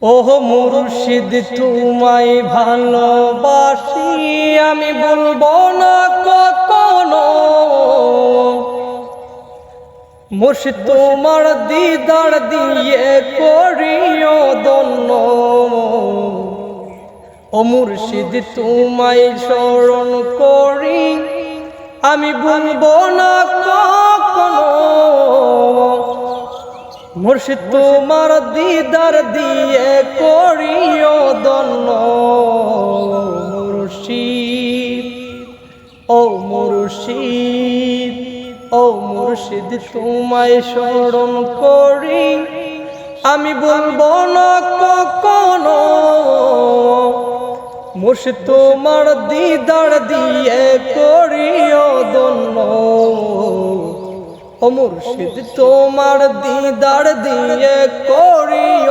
ওহো মুর্শিদ তোমায় ভালোবাসি, আমি বলবো না কখনো। মুর্শিদ তোমার দিদার দিয়ে করিও ধন্য। ও মুর্শিদ তোমায় স্মরণ করি, আমি বলবো না কখনো। মুর্শিদ তোমার দিদার দিয়ে করিও ধন্য। মুর্শিদ ও মুর্শিদ ও মুর্শিদ তোমায় স্মরণ করি, আমি বলবো না কখনো। মুর্শিদ তোমার দিদার দিয়ে করিও ধন্য। ও মুর্শিদ তোমার দিদার দিয়ে করিও